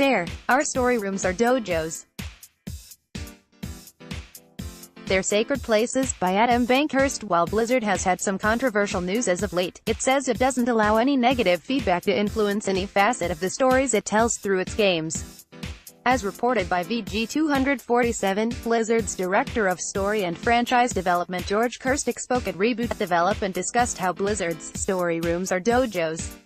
share. Our story rooms are dojos. They're sacred places, by Adam Bankhurst. While Blizzard has had some controversial news as of late, it says it doesn't allow any negative feedback to influence any facet of the stories it tells through its games. As reported by VG247, Blizzard's director of story and franchise development George Krstic spoke at Reboot Develop and discussed how Blizzard's story rooms are dojos.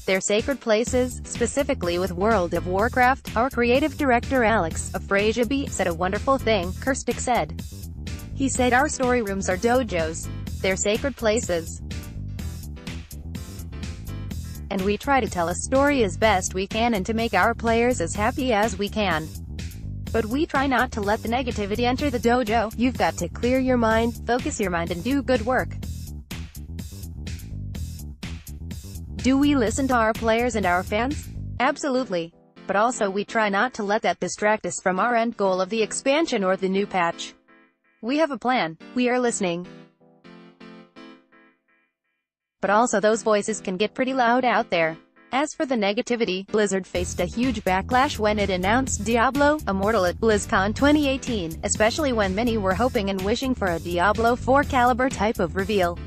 They're sacred places, specifically with World of Warcraft. Our creative director Alex Afrasiabi said a wonderful thing, Krstic said. He said our story rooms are dojos. They're sacred places. And we try to tell a story as best we can and to make our players as happy as we can. But we try not to let the negativity enter the dojo. You've got to clear your mind, focus your mind and do good work. Do we listen to our players and our fans? Absolutely. But also we try not to let that distract us from our end goal of the expansion or the new patch. We have a plan. We are listening. But also those voices can get pretty loud out there. As for the negativity, Blizzard faced a huge backlash when it announced Diablo Immortal at BlizzCon 2018, especially when many were hoping and wishing for a Diablo 4 caliber type of reveal.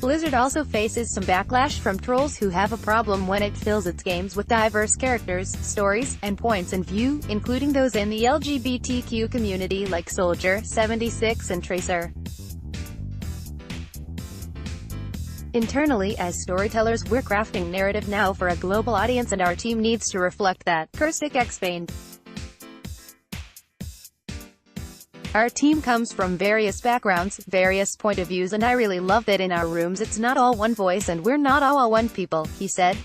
Blizzard also faces some backlash from trolls who have a problem when it fills its games with diverse characters, stories, and points of view, including those in the LGBTQ community like Soldier 76 and Tracer. Internally, as storytellers, we're crafting narrative now for a global audience and our team needs to reflect that, Krstic explained. Our team comes from various backgrounds, various point of views, and I really love that in our rooms it's not all one voice and we're not all one people, he said.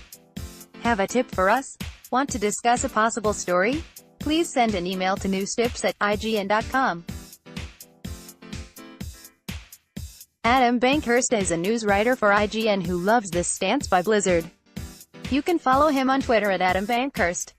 Have a tip for us? Want to discuss a possible story? Please send an email to newstips@ign.com. Adam Bankhurst is a news writer for IGN who loves this stance by Blizzard. You can follow him on Twitter at Adam Bankhurst.